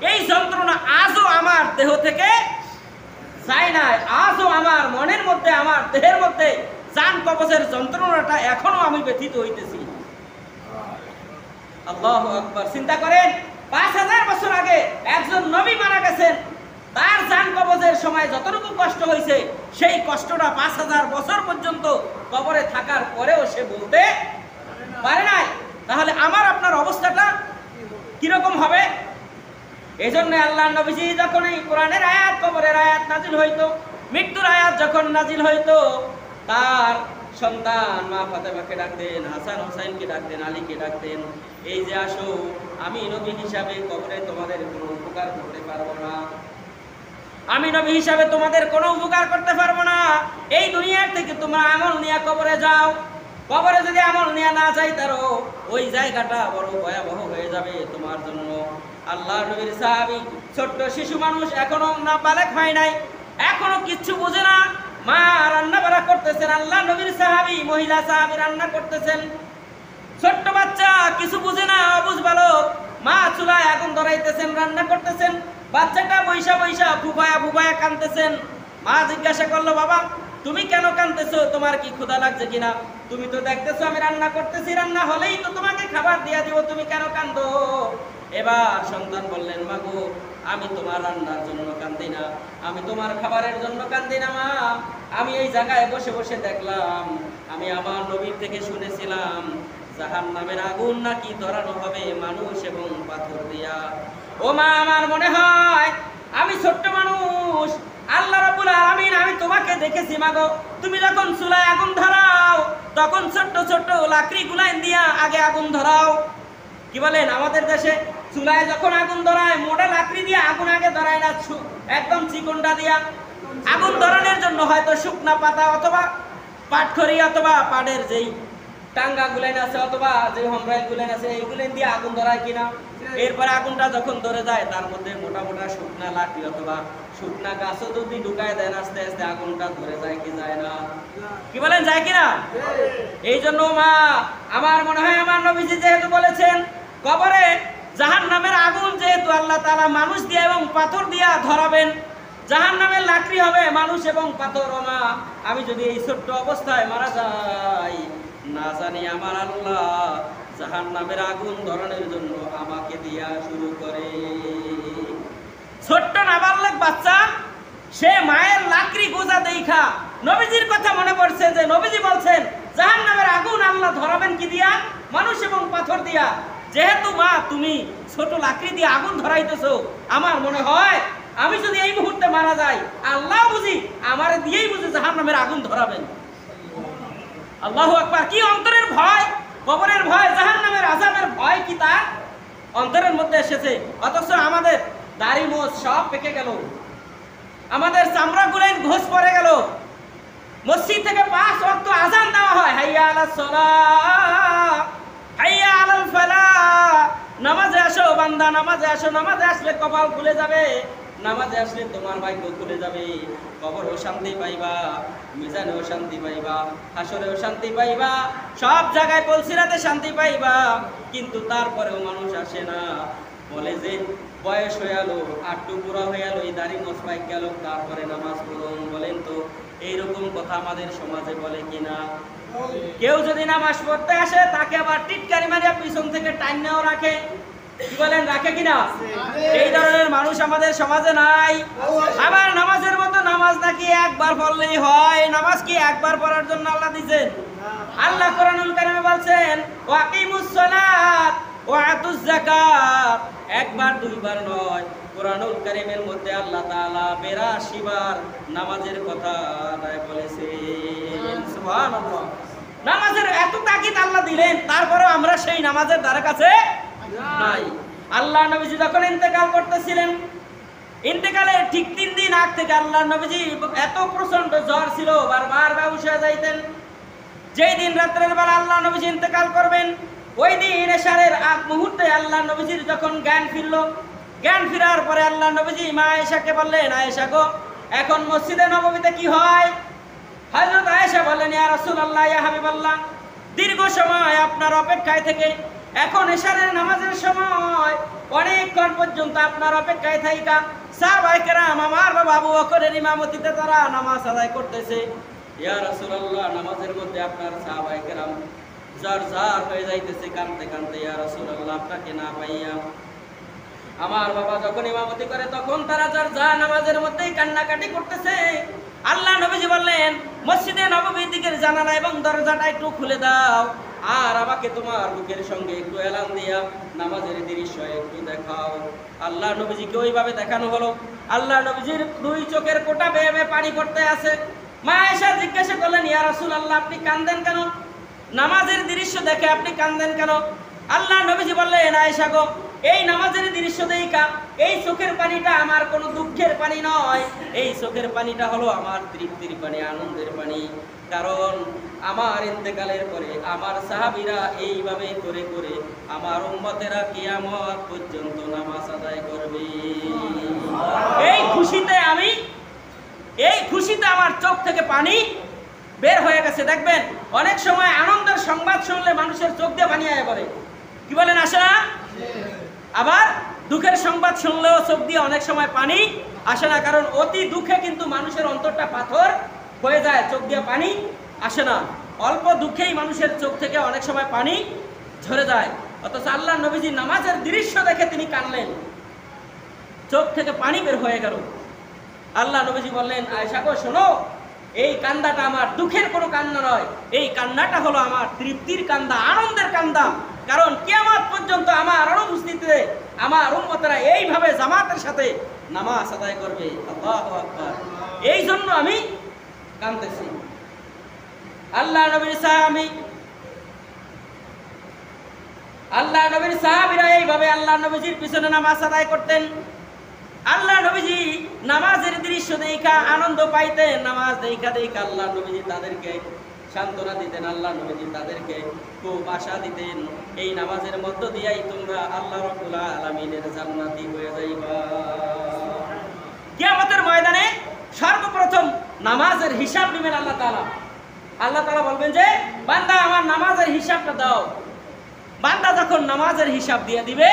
এই যন্ত্রণা আজও আমার দেহ থেকে যায় না। আজও আমার মনের মধ্যে, আমার দেহের মধ্যে জান কবজের যন্ত্রণাটা এখনো আমি ব্যথিত হইতেছি। আল্লাহু আকবার। চিন্তা করেন, 5000 বছর আগে একজন নবী মারা গেছেন, তার জান কবজের সময় যতটুকু কষ্ট হয়েছে, সেই কষ্টটা 5000 বছর পর্যন্ত কবরে থাকার পরেও সে বলতে পারে নাই। তাহলে আমার আপনার অবস্থাটা কিরকম হবে? এই জন্য আল্লাহ নবীজি যখন এই কোরআনের আয়াত, কবরের আয়াত নাজিল হইতো, মৃত্যুর আয়াত যখন নাজিল হইতো, তার সন্তান মা ফাতেমাকে ডাকতেন, হাসান হোসাইনকে ডাকতেন, আলীকে ডাকতেন, এই যে আসো, আমি নবী হিসাবে কবরে তোমাদের কোনো উপকার করতে পারবো না, আমি নবী হিসাবে তোমাদের কোনো উপকার করতে পারবো না, এই দুনিয়ার থেকে তোমরা আমল নিয়ে কবরে যাও। কবরে যদি আমল নিয়ে না যাই, তারও ওই জায়গাটা বড় ভয়াবহ হয়ে যাবে তোমার জন্য। আল্লাহ নবীর সাহাবী, ছোট্ট শিশু মানুষ, এখনো না বালেক হয় নাই, এখনো কিচ্ছু বোঝে না, মা রান্না বাড়া করতেছেন, আল্লাহ নবীর সাহাবী, মহিলা সাহাবী রান্না করতেছেন, ছোট্ট বাচ্চা কিছু বুঝে না, অবুঝ বালক, মা চুলায় আগুন ধরাইতেছেন, রান্না করতেছেন, বাচ্চাটা বৈশা বৈশা ফুফায়া ফুফায়া কাঁদতেছেন। মা জিজ্ঞাসা করলো, বাবা তুমি কেন কাঁদতেছো? তোমার কি ক্ষুধা লাগছে কিনা? তুমি তো দেখতেছো আমি রান্না করতেছি, রান্না হলেই তো তোমাকে খাবার দিয়া দিব, তুমি কেন কাঁদো? এবার সন্তান বললেন, মা গো, আমি তোমার রান্নার জন্য কাঁদি না, আমি তোমার খাবারের জন্য কাঁদি না মা, আমি এই জায়গায় বসে বসে দেখলাম, আমি আমার নবীর থেকে শুনেছিলাম জাহান্নামের আগুন নাকি ধরানো হবে মানুষ এবং পাথর দিয়া। ও মা, আমার মনে হয় আমি ছোট্ট মানুষ, আল্লাহ রাব্বুল আলামিন, আমি তোমাকে দেখেছি মা গো, তুমি যখন চুলায় আগুন ধরাও, তখন ছোট্ট ছোট্ট লাকড়ি গুলাই দিয়া আগে আগুন ধরাও। কি বলেন, আমাদের দেশে চুলায় যখন আগুন ধরায়, মোটা লাকড়ি দিয়ে আগুন আগে ধরায় না, একদম চিকনটা দিয়া আগুন ধরানোর জন্য হয়তো শুকনা পাতা অথবা পাটখড়ি অথবা পাড়ের যেই টাঙ্গা গুলেন আছে অথবা যে হোমরাইল গুলেন আছে, এইগুলেন দিয়ে আগুন ধরায় কিনা। এরপরে আগুনটা যখন ধরে যায়, তার মধ্যে মোটা মোটা শুকনা লাকড়ি অথবা শুকনা গাছও যদি ঢুকায় দেন, আস্তে আস্তে আগুনটা ধরে যায় কি যায় না? কি বলেন, যায় কিনা? এই জন্য মা, আমার মনে হয় আমার নবীজি যেহেতু বলেছেন কবরে জাহান্নামের আগুন যেহেতু আল্লাহ তাআলা মানুষ দিয়ে এবং পাথর দিয়া ধরাবেন, জাহান্নামের লাকড়ি হবে মানুষ এবং পাথর। ও মা, আমি যদি এই ছোট্ট অবস্থায় মারা যাই, না জানি আমার আল্লাহ জাহান্নামের আগুন ধরানোর জন্য আমাকে দিয়া শুরু করে। ছোট্ট নাবালক বাচ্চা, সে মায়ের লাকড়ি গোজা দেখা নবীজির কথা মনে পড়ছে, যে নবীজি বলছেন জাহান্নামের আগুন আল্লাহ ধরাবেন কি দিয়া? মানুষ এবং পাথর দিয়া। যেহেতু মা তুমি ছোট লাকড়ি দিয়ে আগুন ধরাইতেছো, আমার মনে হয় আমি যদি এই মুহূর্তে মারা যাই, আল্লাহ বুঝি আমারে দিয়েই বুঝি জাহান্নামের আগুন ধরাবেন। আল্লাহু আকবার। কি অন্তরের ভয়, কবরের ভয়, জাহান্নামের আযাবের ভয় কি তার অন্তরের মধ্যে এসেছে। অথচ আমাদের দাড়ি মোছ সব পেকে গেল, আমাদের চামড়া গুলেন ঘোষ পড়ে গেল, মসজিদ থেকে 5 ওয়াক্ত আযান দেওয়া হয়, হাইয়া আলাস সালাহ, হাইয়া আলাল ফালাহ, নামাজে আসো বান্দা, নামাজে আসো, নামাজে আসলে কপাল খুলে যাবে, নামাজে আসলে তোমার ভাগ্য খুলে যাবে, কবরেও শান্তি পাইবা, মিজানেও শান্তি পাইবা, হাসরেও শান্তি পাইবা, সব জায়গায় পলসিরাতে শান্তি পাইবা। কিন্তু তারপরেও মানুষ আসে না, বলে যে বয়স হয়ে গেল, আটটু বুড়া হয়ে গেল, এই দাড়ি মোছ পাইক গেল, তারপরে নামাজ পড়ুন। বলেন তো এইরকম কথা আমাদের সমাজে বলে কিনা? কেউ যদি নামাজ পড়তে আসে, তাকে আবার টিটকারি মারিয়া পিছন থেকে টাইনেও রাখে। কি বলেন, রাখে কিনা? এই ধরনের মানুষ আমাদের সমাজে নাই। আবার নামাজের মতো নামাজ নাকি একবার পড়লেই হয়। নামাজ কি একবার পড়ার জন্য আল্লাহ দিয়েছেন? আল্লাহ কোরআনুল কারীমে বলছেন, ওয়াকিমুস সালাত ওয়া আতুজ যাকাত, একবার দুইবার নয়, কোরআনুল কারীমের মধ্যে আল্লাহ তাআলা 82 বার নামাজের কথা বলেছেন। সুবহানাল্লাহ। নামাজের এত তাকিদ আল্লাহ দিলেন, তারপরেও আমরা সেই নামাজের ধারে কাছে নাই। আল্লাহ নবীজি যখন ইন্তেকাল করতেছিলেন, ইন্তেকালের ঠিক 3 দিন আগ থেকে আল্লাহ নবীজি এত প্রচন্ড জ্বর ছিল, বারবার বেহুশ হয়ে যাইতেন। যেই দিন রাত্রের বেলা আল্লাহ নবীজি ইন্তেকাল করবেন, ওই দিন এশারের আগ মুহূর্তে আল্লাহ নবীজির যখন জ্ঞান ফিরল, জ্ঞান ফেরার পরে আল্লাহ নবীজি মা আয়েশাকে বললেন, আয়েশা গো, এখন মসজিদে নববীতে কি হয়? হযরত আয়েশা বললেন, ইয়া রাসূলুল্লাহ, ইয়া হাবিবাল্লাহ, দীর্ঘ সময় আপনার অপেক্ষায় থেকে এখন এশারের নামাজের সময় অনেকক্ষণ পর্যন্ত আপনার অপেক্ষায় থাইকা সাহাবায়ে কেরাম আমার বাবা আবু বকরের ইমামতিতে তারা নামাজ আদায় করতেছে। ইয়া রাসূলুল্লাহ, নামাজের মধ্যে আপনার সাহাবায়ে কেরাম জার হয়ে যাইতেছে কাঁদতে কাঁদতে। ইয়া রাসূলুল্লাহ, আপনাকে না পাইয়া আমার বাবা যখন ইমামতি করে তখন তারা জার নামাজের মধ্যেই কান্নাকাটি করতেছে। আল্লাহ নবীজি বললেন, মসজিদে নববীর দিকের জানালা এবং দরজাটা একটু খুলে দাও, আর আমাকে তোমার বুকের সঙ্গে একটু এলান দিয়া নামাজের দৃশ্য একটু দেখাও। আল্লাহ নবীজিকে ওইভাবে দেখানো হলো। আল্লাহ নবীজির দুই চোখের কোটা বেয়ে বেয়ে পানি পড়তে আছে। মা আয়েশা জিজ্ঞাসা করলেন, ইয়া রাসূলুল্লাহ, আপনি কাঁদেন কেন? নামাজের দৃশ্য দেখে আপনি কাঁদেন কেন? আল্লাহ নবীজি বললেন, আয়েশা গো, এই নামাজের দৃশ্য দেখা এই চোখের পানিটা আমার কোনো দুঃখের পানি নয়, এই চোখের পানিটা হলো আমার তৃপ্তির পানি, আনন্দের পানি। কারণ আমার ইন্তেকালের পরে আমার সাহাবীরা এইভাবে করে করে আমার উম্মতেরা কিয়ামত পর্যন্ত নামাজ আদায় করবে। এই খুশিতে আমার চোখ থেকে পানি বের হয়ে গেছে। দেখবেন অনেক সময় আনন্দের সংবাদ শুনলে মানুষের চোখ দিয়ে পানি আয় পড়ে, কি বলেন, আসে না? আবার দুঃখের সংবাদ শুনলেও চোখ দিয়ে অনেক সময় পানি আসে না, কারণ অতি দুঃখে কিন্তু মানুষের অন্তরটা পাথর হয়ে যায়, চোখ দিয়ে পানি আসে না। অল্প দুঃখেই মানুষের চোখ থেকে অনেক সময় পানি ঝরে যায়। অথচ আল্লাহ নবীজি নামাজের দৃশ্য দেখে তিনি কাঁদলেন, চোখ থেকে পানি বের হয়ে গেল। আল্লাহ নবীজি বললেন, আয়েশা গো, শোনো, এই কান্দাটা আমার দুঃখের কোনো কান্না নয়, এই কান্নাটা হলো আমার তৃপ্তির কান্দা, আনন্দের কান্দা। কারণ কিয়ামত পর্যন্ত আমার অনুপস্থিতিতে আমার উম্মতেরা এইভাবে জামাতের সাথে নামাজ আদায় করবে। আল্লাহু আকবার। এই জন্য আমি কাঁদতেছি। আল্লাহ নবীর সাহাবীরা এইভাবে আল্লাহ নবীজির পিছনে নামাজ আদায় করতেন। আল্লাহ নবীজি নামাজের দৃশ্য দেখা আনন্দ পাইতেন। নামাজ দেখা আল্লাহ নবীজি তাদেরকে সান্ত্বনা দিতেন, আল্লাহ নবীজি তাদেরকে খুব আশা দিতেন, এই নামাজের মধ্য দিয়াই তোমরা আল্লাহ রাব্বুল আলামিনের জান্নাতি হয়ে যাইবা। কিয়ামতের ময়দানে সর্বপ্রথম নামাজের হিসাব নেবেন আল্লাহ তাআলা। আল্লাহ তাআলা বলবেন যে, বান্দা আমার নামাজের হিসাবটা দাও। বান্দা যখন নামাজের হিসাব দিয়ে দিবে,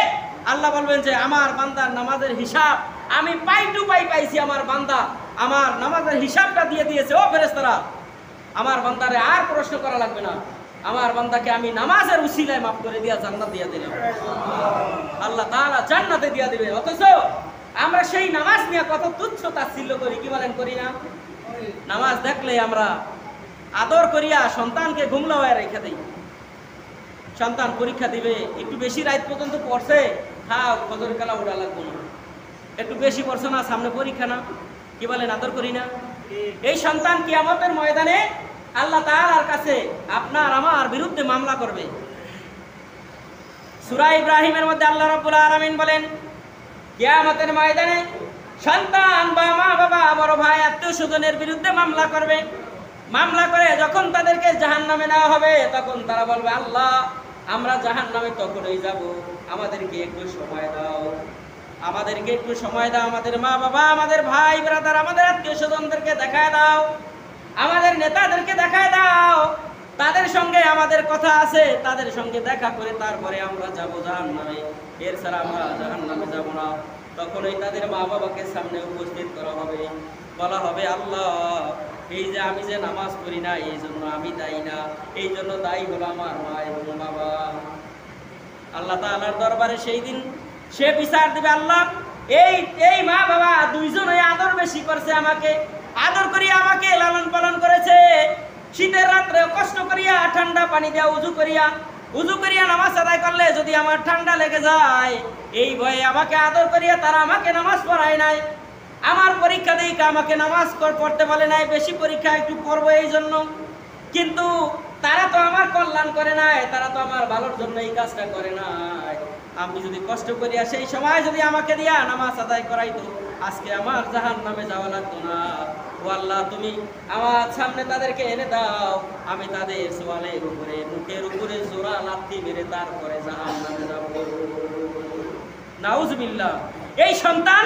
আল্লাহ বলবেন যে, আমার বান্দার নামাজের হিসাব আমি পাই টু পাই পাইছি, আমার বান্দা আমার নামাজের হিসাবটা দিয়ে দিয়েছে। ও ফেরেশতারা, আমার বান্দারে আর প্রশ্ন করা লাগবে না, আমার বান্দাকে আমি নামাজের উসিলায় মাফ করে দিয়া জান্নাত দিয়ে দিলাম। আল্লাহ তাআলা জান্নাতে দিয়ে দিবে। অথচ আমরা সেই নামাজ নিয়ে কত তুচ্ছ তাচ্ছিল্য করি, কি বলেন, করি না? নামাজ দেখলে আমরা আদর করিয়া সন্তানকে ঘুমলাওয়ায় রেখে দিই। সন্তান পরীক্ষা দিবে, একটু বেশি রাত পর্যন্ত পড়ছে, খাও, ফজর কালা ওড়া লাগবো না, একটু বেশি পড়ছে না, সামনে পরীক্ষা না, কি বলেন, আদর করি না? এই সন্তান কিয়ামতের ময়দানে আল্লাহ তাআলার কাছে আপনার আমার বিরুদ্ধে মামলা করবে। সূরা ইব্রাহিমের মধ্যে আল্লাহ রাব্বুল আলামিন বলেন, কিয়ামতের ময়দানে সন্তান বা মা বাবা, বড় ভাই, আত্মীয় স্বজনের বিরুদ্ধে মামলা করবে। মামলা করে যখন তাদেরকে জাহান্নামে নেওয়া হবে, তখন তারা বলবে, আল্লাহ, আমরা জাহান্নামে তখনই যাব, আমাদেরকে একটু সময় দাও, আমাদেরকে একটু সময় দাও, আমাদের মা বাবা, আমাদের ভাই ব্রাদার, আমাদের আত্মীয় স্বজনদেরকে দেখায় দাও, আমাদের নেতাদেরকে দেখায় দাও, তাদের সঙ্গে আমাদের কথা আছে, তাদের সঙ্গে দেখা করে তারপরে আমরা যাব জাহান্নামে, এর ছাড়া আমরা জাহান্নামে যাব না। তখনই তাদের মা বাবাকে সামনে উপস্থিত করা হবে, বলা হবে, আল্লাহ, এই যে আমি যে নামাজ পড়ি না, এই জন্য আমি দায়ী না, এই জন্য দায়ী হলো আমার মা এবং বাবা। আল্লাহ তাআলার দরবারে সেই দিন সে বিচার দিবে, আল্লাহ, এই মা বাবা দুইজন আদর বেশি করছে, আমাকে আদর করিয়া আমাকে লালন পালন করেছে, শীতের রাত্রে কষ্ট করিয়া ঠান্ডা পানি দিয়া উযু করিয়া নামাজ আদায় করলে যদি আমার ঠান্ডা লেগে যায়, এই ভয়ে আমাকে আদর করিয়া তারা আমাকে নামাজ পড়ায় নাই, আমার পরীক্ষা দিকে আমাকে নামাজ পড়তে বলে নাই, বেশি পরীক্ষা একটু পড়বো এই জন্য, কিন্তু তারা তো আমার কল্যাণ করে নাই, তারা তো আমার ভালোর জন্য এই কাজটা করে নাই। আমি যদি কষ্ট করিয়া সেই সময় যদি আমাকে দিয়া নামাজ আদায় করাইতো, আজকে আমার জাহান্নামে যাওয়া লাগতো না। ও ও আল্লাহ তুমি আমার সামনে তাদেরকে এনে দাও, আমি তাদের সোয়ালের উপরে মুখের উপরে জোড়া লাথি মেরে তারপরে জাহান্নামে যাব। নাউজুবিল্লাহ। এই সন্তান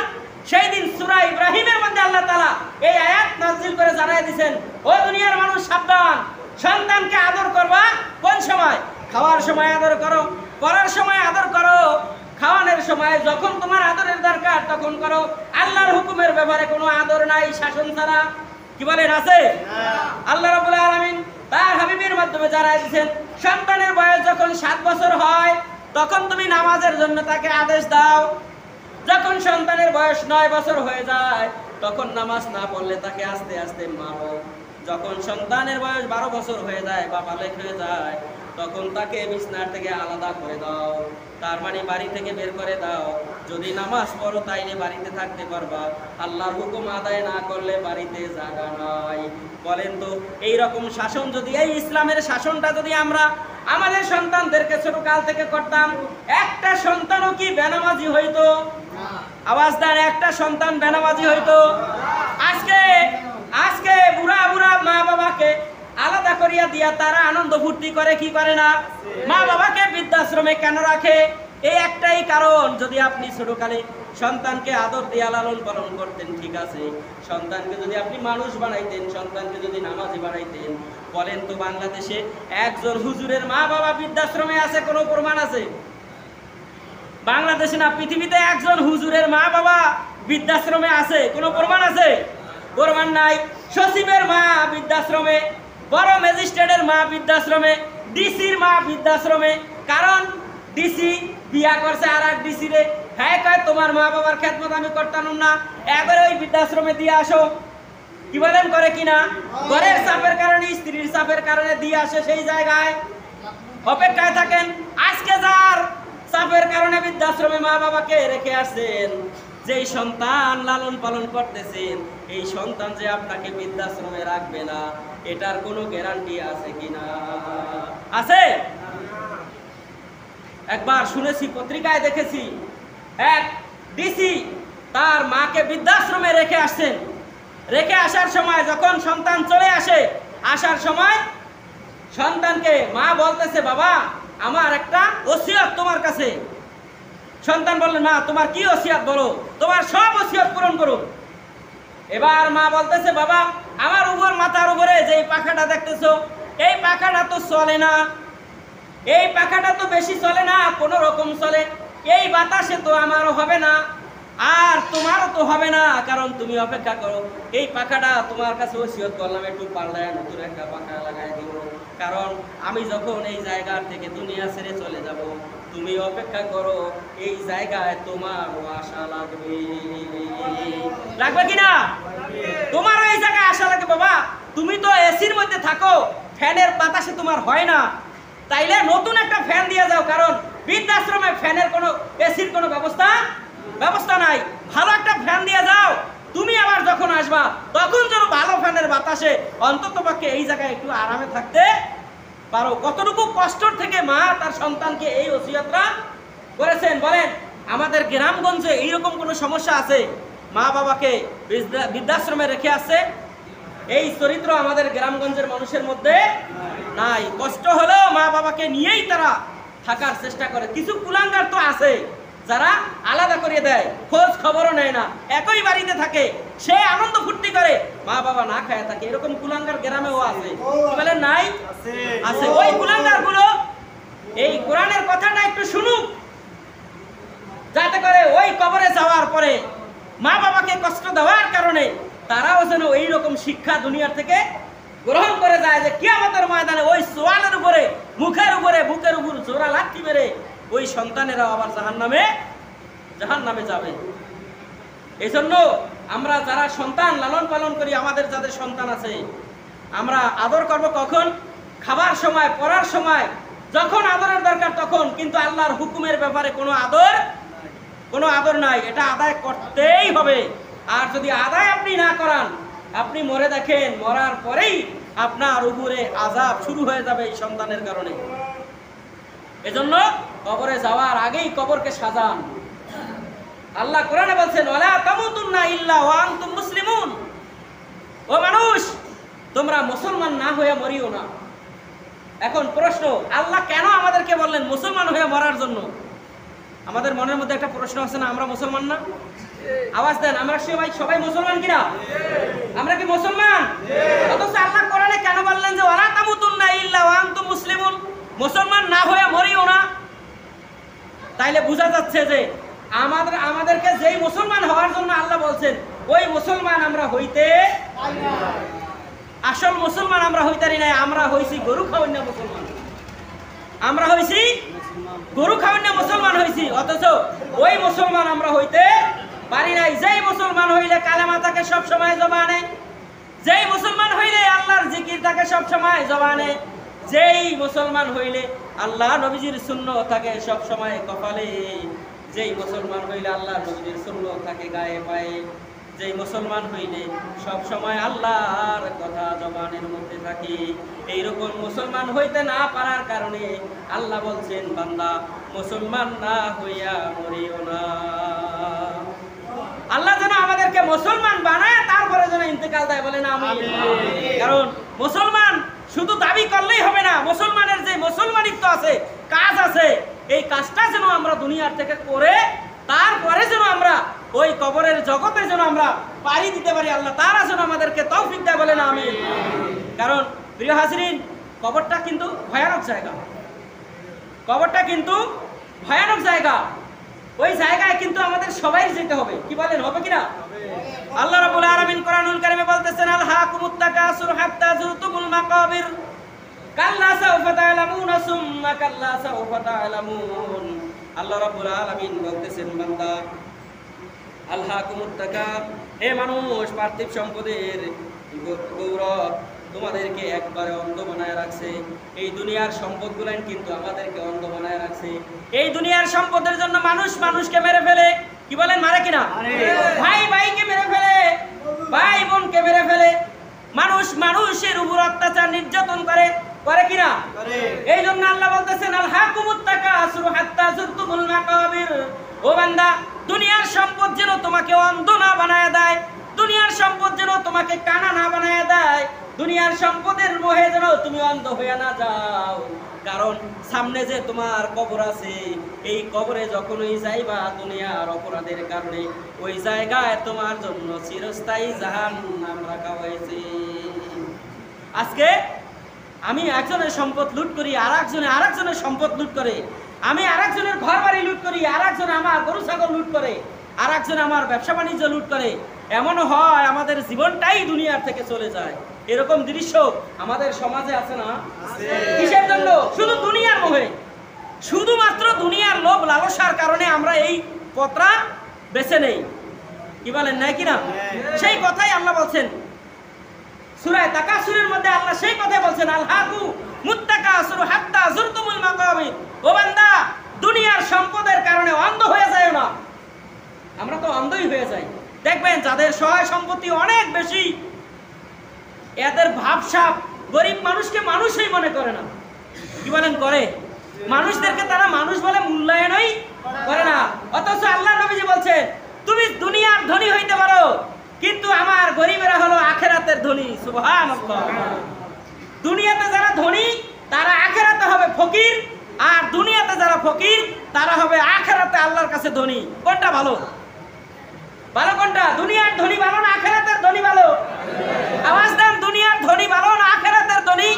সেই দিন সূরা ইব্রাহিমের মধ্যে আল্লাহ তাআলা এই আয়াত নাযিল করে জানাই দিয়েছেন, ও দুনিয়ার মানুষ সাবধান, সন্তানকে আদর করবা কোন সময়? খাওয়ার সময় আদর করো, পড়ার সময় আদর করো, খাওয়ানোর সময় যখন তোমার আদরের দরকার তখন করো। আল্লাহর হুকুমের ব্যাপারে কোনো আদর নাই শাসন ছাড়া। কি বলেন আছে? আল্লাহ রাব্বুল আলামিন তার হাবিবের মাধ্যমে জানাই দিয়েছেন, সন্তানের বয়স যখন 7 বছর হয় তখন তুমি নামাজের জন্য তাকে আদেশ দাও। যখন সন্তানের বয়স 9 বছর হয়ে যায় তখন নামাজ না পড়লে তাকে আস্তে আস্তে মারো। যখন সন্তানের বয়স 12 বছর হয়ে যায় বা বালেক হয়ে যায় তখন তাকে বিছানার থেকে আলাদা করে দাও, তার মানে বাড়ি থেকে বের করে দাও। যদি নামাজ পড়ো তাইলে বাড়িতে থাকতে পারবা, আল্লাহর হুকুম আদায় না করলে বাড়িতে জায়গা নাই। বলেন তো এই রকম শাসন যদি, এই ইসলামের শাসনটা যদি আমরা আমাদের সন্তানদেরকে ছোটকাল থেকে করতাম, একটা সন্তানও কি বেনামাজি হইতো? আওয়াজ দেন, একটা সন্তান বেনামাজি হইতো? আজকে বুড়া বুড়া মা বাবাকে আলাদা করিয়া দিয়া তারা আনন্দ ফুর্তি করে, কি করে না? মা বাবাকে বৃদ্ধাশ্রমে কেন রাখে? এই একটাই কারণ, যদি আপনি ছোটকালে সন্তানকে আদর দিয়া লালন পালন করতেন, ঠিক আছে, সন্তানকে যদি আপনি মানুষ বানাইতেন, সন্তানকে যদি নামাজি বানাইতেন। বলেন তো বাংলাদেশে একজন হুজুরের মা বাবা বৃদ্ধাশ্রমে আছে, কোনো প্রমাণ আছে? বাংলাদেশে না পৃথিবীতে একজন হুজুরের মা বাবা বৃদ্ধাশ্রমে আছে, কোনো প্রমাণ আছে? প্রমাণ নাই। সচিবের মা বৃদ্ধাশ্রমে, বড় ম্যাজিস্ট্রেটের মা বৃদ্ধাশ্রমে, ডিসির মা বৃদ্ধাশ্রমে। কারণ ডিসি বিয়া করছে আর এক ডিসি রে, হ্যাঁ কয় তোমার মা বাবার খেদমত আমি করতাম না, এবারে ওই বৃদ্ধাশ্রমে দিয়ে আসো। কি বলেন, করে কিনা? ঘরের চাপের কারণে, স্ত্রীর চাপের কারণে দিয়ে আসে, সেই জায়গায় অপেক্ষায় থাকেন। আজকে যার চাপের কারণে বৃদ্ধাশ্রমে মা বাবাকে রেখে আসছেন, যেই সন্তান লালন পালন করতেছেন, এই সন্তান যে আপনাকে বৃদ্ধাশ্রমে রাখবে না, এটার কোনো গ্যারান্টি আছে কিনা? আছে? একবার শুনেছি, পত্রিকায় দেখেছি, এক ডিসি তার মাকে বৃদ্ধাশ্রমে রেখে আসছেন। রেখে আসার সময় যখন সন্তান চলে আসে, আসার সময় সন্তানকে মা বলতেছে, বাবা আমার একটা ওসিয়ত তোমার কাছে। সন্তান বললেন, মা তোমার কি ওসিয়ত বলো, তোমার সব ওসিয়ত পূরণ করুন। এবার মা বলতেছে, বাবা আমার উপর মাথার উপরে যে পাখাটা দেখতেছো, এই পাখাটা তো চলে না, এই পাখাটা তো বেশি চলে না, কোনো রকম চলে, এই বাতাসে তো আমারও হবে না আর তোমারও তো হবে না, কারণ তুমি অপেক্ষা করো, এই পাখাটা তোমার কাছে ওসিয়ত করলাম একটু পাল্লায় নতুন একটা পাখা লাগাই দিব, কারণ আমি যখন এই জায়গা থেকে দুনিয়া ছেড়ে চলে যাব, তুমি অপেক্ষা করো, এই জায়গায় তোমারও আশা লাগবে। লাগবে কিনা? তোমারও এই জায়গায় আশা লাগে। বাবা তুমি তো এসির মধ্যে থাকো, ফ্যানের বাতাসে তোমার হয় না, তাইলে নতুন একটা ফ্যান দিয়ে যাও, কারণ বৃদ্ধাশ্রমে ফ্যানের কোনো, এসির কোনো ব্যবস্থা নাই, ভালো একটা ফ্যান দিয়ে যাও। তুমি আবার যখন আসবা তখন যেন ভালো ফ্যানের বাতাসে অন্তত পক্ষে এই জায়গায় একটু আরামে থাকতে পারো। কতটুকু কষ্ট থেকে মা তার সন্তানকে এই ওসিয়তটা করেছেন। বলেন আমাদের গ্রামগঞ্জে এইরকম কোনো সমস্যা আছে? মা বাবাকে বৃদ্ধাশ্রমে রেখে আসছে, এই চরিত্র আমাদের গ্রামগঞ্জের মানুষের মধ্যে নাই। কষ্ট হলেও মা বাবাকে নিয়েই তারা থাকার চেষ্টা করে। কিছু কুলাঙ্গার তো আছে যারা আলাদা করে দেয়, খোঁজ খবরও নেয় না, একই বাড়িতে থাকে, সে আনন্দ ফুর্তি করে, মা বাবা না খায় থাকে, এরকম কুলাঙ্গার গ্রামেও আছে। বলেন নাই? আছে। ওই কুলাঙ্গার গুলো এই কোরআনের কথাটা একটু শুনুক, যাতে করে ওই কবরে যাওয়ার পরে মা বাবাকে কষ্ট দেওয়ার কারণে তারাও যেন এইরকম শিক্ষা দুনিয়ার থেকে গ্রহণ করে যায়, যে কিয়ামতের ময়দানে ওই সোয়ালের উপরে, মুখের উপরে, বুকের উপর জোড়া লাঠি মেরে ওই সন্তানেরা আবার জাহান্নামে যাবে। এই জন্য আমরা যারা সন্তান লালন পালন করি, আমাদের যাদের সন্তান আছে, আমরা আদর করব কখন? খাবার সময়, পড়ার সময়, যখন আদরের দরকার তখন। কিন্তু আল্লাহর হুকুমের ব্যাপারে কোনো আদর নাই, এটা আদায় করতেই হবে। আর যদি আদায় আপনি না করান, আপনি মরে দেখেন, মরার পরেই আপনার উপরে আযাব শুরু হয়ে যাবে এই সন্তানের কারণে। এজন্য কবরে যাওয়ার আগেই কবরকে সাজান। আল্লাহ কোরআনে বলছেন, ওয়ালা তামুতুন্না ইল্লা ওয়া আনতুম মুসলিমুন। ও তোমরা মুসলমান না হয়ে মরিও না। এখন প্রশ্ন, আল্লাহ কেন আমাদেরকে বললেন মুসলমান হয়ে মরার জন্য? আমাদের মনের মধ্যে একটা প্রশ্ন আছে না, আমরা মুসলমান না? আওয়াজ দেন, আমরা সবাই মুসলমান কিনা? আমরা কি মুসলমান? অথচ আল্লাহ কোরআনে কেন বললেন যে ওয়ালা তামুতুন্না ইল্লা ওয়া আনতুম মুসলিমুন, মুসলমান না হয়ে মরিও না? তাইলে বোঝা যাচ্ছে যে আমাদেরকে যেই মুসলমান হওয়ার জন্য আল্লাহ বলছেন ওই মুসলমান আমরা হইতে, আসল মুসলমান আমরা হইতারি নাই, আমরা হইছি গরু খাওয়ান্য মুসলমান। আমরা হইছি গরু খাওয়ান্য মুসলমান হইছি, অথচ ওই মুসলমান আমরা হইতে পারি নাই। যেই মুসলমান হইলে কালেমা থাকে সব সময় জবানে, যেই মুসলমান হইলে আল্লাহর জিকির থাকে সব সময় জবানে, যেই মুসলমান হইলে আল্লাহ নবীজির সুন্নাহ থাকে সব সময় কপালে, যেই মুসলমান হইলে আল্লাহ নবীজির সুন্নাহ থাকে গায়ে পায়ে, যেই মুসলমান হইলে সব সময় আল্লাহর কথা জবানের মধ্যে থাকে। এইরকম মুসলমান হইতে না পারার কারণে আল্লাহ বলছেন বান্দা মুসলমান না হইয়া মরিও না। আল্লাহ যেন আমাদেরকে মুসলমান বানায় তারপরে যেন ইন্তেকাল দেয়, বলে না আমিন। কারণ মুসলমান শুধু দাবি করলেই হবে না, মুসলমানের যে মুসলমানিত্ব আছে, কাজ আছে, এই কাজটা যেন আমরা দুনিয়ার থেকে করে তারপরে যেন আমরা ওই কবরের জগতে যেন আমরা পাড়ি দিতে পারি, আল্লাহ তারা যেন আমাদেরকে তৌফিক দেয়, বলে না আমিন। কারণ প্রিয় হাজরিন, কবরটা কিন্তু ভয়ানক জায়গা, কবরটা কিন্তু ভয়ানক জায়গা। ওই জায়গায় কিন্তু আমাদের সবাই যেতে হবে, কি বলেন, হবে কিনা? আল্লাহ রাব্বুল আলামিন কোরআনুল কারীমে বলতেছেন আলহাকুমুত তাকাসুর হাত্তা যুরতুমুল মাকাবির কাল্লা সাউফা তা'লামুনা সুম্মা কাল্লা সাউফা তা'লামুন। আল্লাহ রাব্বুল আলামিন বলতেছেন বান্দা আলহাকুমুত তাকাসুর, হে মানুষ, পার্থিব সম্পদের গৌরব তোমাদেরকে একবারে অন্ধ বানায় রাখছে। এই দুনিয়ার সম্পদগুলো কিন্তু আমাদেরকে অন্ধ বানায় রাখছে। এই দুনিয়ার সম্পদের জন্য মানুষ মানুষকে মেরে ফেলে, কি বলেন, মারে কিনা? ভাই ভাইকে মেরে ফেলে, ভাই বোনকে মেরে ফেলে, মানুষ মানুষের উপর অত্যাচার নির্যাতন করে, করে কিনা? এই জন্য আল্লাহ বলতেছেন আলহাকুমুত তাকাসুর হাত্তা যুরতুমুল মাকাবির। ও বান্দা, দুনিয়ার সম্পদ যেন তোমাকে অন্ধ না বানায় দেয়, দুনিয়ার সম্পদ যেন তোমাকে কানা না বানায় দেয়, দুনিয়ার সম্পদের মোহে যেন তুমি অন্ধ হয়ে না যাও। কারণ সামনে যে তোমার কবর আছে, এই কবরে যখনই যাইবা দুনিয়ার অপরাধের কারণে, ওই জায়গায় তোমার জন্য চিরস্থায়ী জাহান্নাম রাখা হয়েছে। আজকে আমি একজনের সম্পদ লুট করি, আরেকজনের সম্পদ লুট করে, আমি আরেকজনের ঘর বাড়ি লুট করি, আরেকজন আমার গরু ছাগল লুট করে, আরেকজন আমার ব্যবসা বাণিজ্য লুট করে। এমনও হয় আমাদের জীবনটাই দুনিয়ার থেকে চলে যায়। এরকম দৃশ্য আমাদের সমাজে আছে না? কিসের জন্য? শুধু দুনিয়ার মোহে, শুধুমাত্র দুনিয়ার লোভ লালসার কারণে আমরা এই পথটা বেছে নেই, কি বলেন, নাই কিনা? সেই কথাই আল্লাহ বলছেন সূরা তাকাসুরের মধ্যে, আল্লাহ সেই কথাই বলছেন আলহাকুমুত তাকাসুর হাত্তা যুরতুমুল মাকাবির। ও বান্দা, দুনিয়ার সম্পদের কারণে অন্ধ হয়ে যায় না। আমরা তো অন্ধই হয়ে যাই। দেখবেন যাদের সহায় সম্পত্তি অনেক বেশি, এদের ভাবসাব গরিব মানুষকে মানুষই মনে করে না, কি বলেন, করে? মানুষদেরকে তারা মানুষ বলে মূল্যায়নই করে না। অথচ আল্লাহ নবীজি বলছেন তুমি দুনিয়ার ধনী হইতে পারো, কিন্তু আমার গরিবেরা হলো আখিরাতের ধনী। সুবহানাল্লাহ। দুনিয়াতে যারা ধনী তারা আখিরাতে হবে ফকির, আর দুনিয়াতে যারা ফকির তারা হবে আখিরাতে আল্লাহর কাছে ধনী। কোনটা ভালো? ভালো কোনটা? দুনিয়ার ধনী ভালো না আখিরাতের ধনী ভালো? আওয়াজ দেন, দুনিয়ার ধনী ভালো না আখিরাতের ধনী?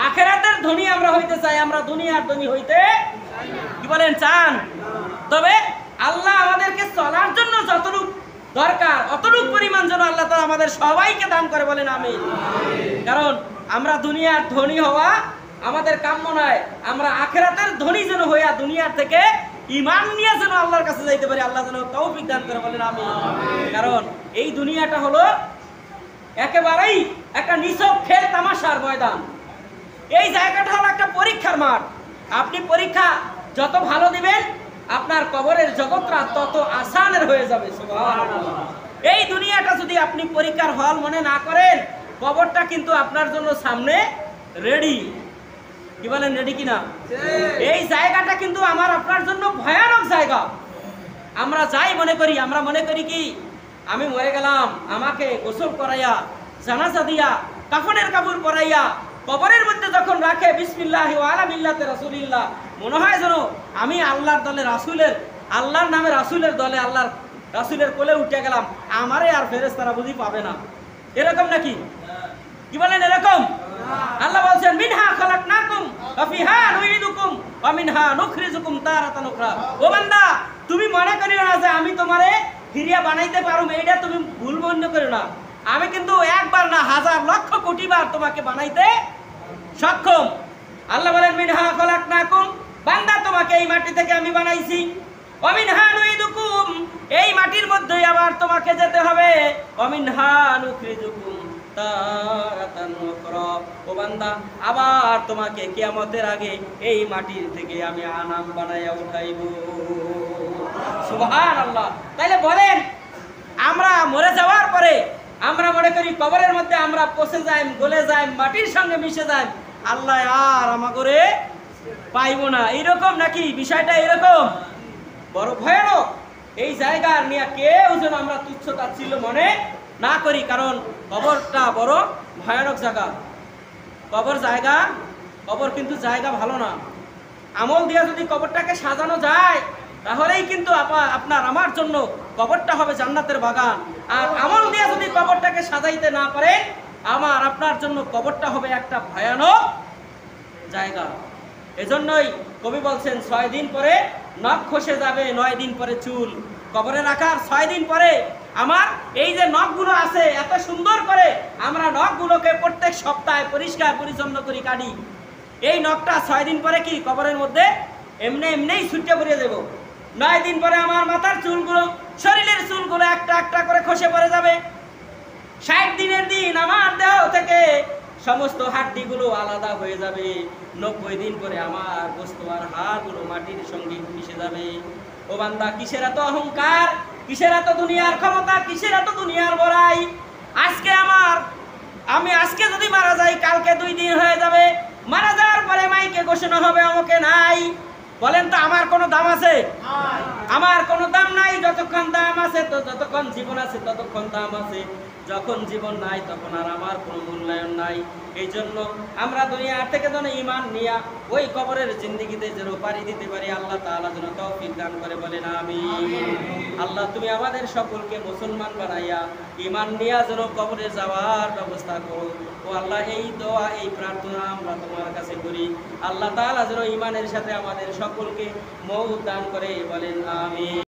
আখিরাতের ধনী আমরা হইতে চাই, আমরা দুনিয়ার ধনী হইতে, কি বলেন, চান? তবে আল্লাহ আমাদেরকে চলার জন্য যতটুকু দরকার অতটুকু পরিমাণ যেন আল্লাহ তাআলা আমাদের সবাইকে দান করে, বলেন আমিন। কারণ আমরা দুনিয়ার ধনী হওয়া আমাদের কাম্য নয়, আমরা আখিরাতের ধনী যেন হইয়া দুনিয়ার থেকে ঈমান নিয়ে যেন আল্লাহর কাছে যাইতে পারি, আল্লাহ যেন তৌফিক দান করে, বলেন আমিন। কারণ এই দুনিয়াটা হলো একেবারেই একটা নিছক খেল তামাশার ময়দান। এই জায়গাটা হলো একটা পরীক্ষার মাঠ। আপনি পরীক্ষা যত ভালো দিবেন আপনার কবরের জগৎটা তত আসানের হয়ে যাবে। সুবহানাল্লাহ। এই দুনিয়াটা যদি আপনি পরীক্ষার হল মনে না করেন, কবরটা কিন্তু আপনার জন্য সামনে রেডি, কি বলেন, রেডি কিনা? এই জায়গাটা কিন্তু আমার আপনার জন্য ভয়ানক জায়গা। আমরা যাই মনে করি, আমরা মনে করি কি আমি মরে গেলাম, আমাকে গোসল করাইয়া জানাজা দিয়া কাফনের কাপড় পরাইয়া কবরের মধ্যে যখন রাখে বিসমিল্লাহি ওয়া আলা মিল্লাতি রাসূলিল্লাহ, মনে হয় যেন আমি আল্লাহর দলে রাসূলের, আল্লাহর নামে রাসূলের দলে আল্লাহর রাসূলের কোলে উঠে গেলাম, আমারে আর ফেরেশতারা বুঝি পাবে না। এরকম নাকি? কি বলেন এরকম? আল্লাহ বলছেন মিনহা খালাকনাকুম ওয়া ফিহা নুইদুকুম ওয়া মিনহা নুখরিজুকুম তারাতান উখরা। ও বান্দা, তুমি মনে করিও না যে আমি তোমারে ফিরিয়া বানাইতে পারুম, এইটা তুমি ভুল মনে করো না। আমি কিন্তু একবার না, হাজার লক্ষ কোটি বার তোমাকে বানাইতে সক্ষম। আল্লাহ বলেন মিনহা খালাকনাকুম, বান্দা তোমাকে এই মাটি থেকে আমি বানাইছি। ওয়া মিনহা নুইদুকুম, এই মাটির মধ্যেই আবার তোমাকে যেতে হবে। ওয়া মিনহা নুখরিজুকুম তারাতান উখরা। ও বান্দা, আবার তোমাকে কিয়ামতের আগে এই মাটির থেকে আমি আনাম বানাইয়া উঠাইব। সুবহানাল্লাহ। তাইলে বলেন, আমরা মরে যাওয়ার পরে আমরা মনে করি কবরের মধ্যে আমরা পচে যাই, গলে যাই, মাটির সঙ্গে মিশে যাই, আল্লাহ আর আমাগরে পাইব না, এইরকম নাকি? বিষয়টা এরকম বড় ভয়ানক। এই জায়গা নিয়ে কেউ যেন আমরা তুচ্ছ তাচ্ছিল্য মনে না করি, কারণ কবরটা বড় ভয়ানক জায়গা। কবর কিন্তু জায়গা ভালো না। আমল দিয়ে যদি কবরটাকে সাজানো যায় তাহলেই কিন্তু আপনার আমার জন্য কবরটা হবে জান্নাতের বাগান। আর আমল দিয়ে যদি কবরটাকে সাজাইতে না পারে, আমার আপনার জন্য কবরটা হবে একটা ভয়ানক জায়গা। এজন্যই কবি বলছেন 6 দিন পরে নখ খসে যাবে, 9 দিন পরে চুল। কবরে রাখার 6 দিন পরে আমার এই যে নখগুলো আছে, এত সুন্দর করে আমরা নখগুলোকে প্রত্যেক সপ্তাহে পরিষ্কার পরিচ্ছন্ন করে কাটি। এই নখটা 6 দিন পরে কি কবরের মধ্যে এমনিই ছুটে পড়ে যাব। 9 দিন পরে আমার মাথার চুলগুলো, শরীরের চুলগুলো একটা একটা করে খসে পড়ে যাবে। 60 দিনের দিন আমার দেহ থেকে সমস্ত হাড্ডিগুলো আলাদা হয়ে যাবে। 90 দিন পরে আমার গোশত আর হাড়গুলো মাটির সঙ্গে মিশে যাবে। ও বান্দা, কিসের এত অহংকার, কিসের এত দুনিয়ার ক্ষমতা, কিসের এত দুনিয়ার বড়াই? আমি আজকে যদি মারা যাই, কালকে 2 দিন হয়ে যাবে। মারা যাওয়ার পরে মাইকে ঘোষণা হবে আমাকে নাই। বলেন তো আমার কোনো দাম আছে? আমার কোনো দাম নাই। যতক্ষণ দাম আছে, যতক্ষণ জীবন আছে ততক্ষণ দাম আছে। যখন জীবন নাই তখন আর আমার কোনো মূল্যায়ন নাই। এই জন্য আমরা দুনিয়া থেকে যেন ঈমান নিয়া ওই কবরের জিন্দেগিতে যেন পাড়ি দিতে পারি, আল্লাহ তাআলা যেন তৌফিক দান করে, বলেন আমিন। আল্লাহ তুমি আমাদের সকলকে মুসলমান বানাইয়া ঈমান নিয়া যেন কবরে যাওয়ার ব্যবস্থা করো। ও আল্লাহ, এই দোয়া এই প্রার্থনা আমরা তোমার কাছে করি। আল্লাহ তাআলা যেন ঈমানের সাথে আমাদের সকলকে মওত দান করে, বলেন আমিন।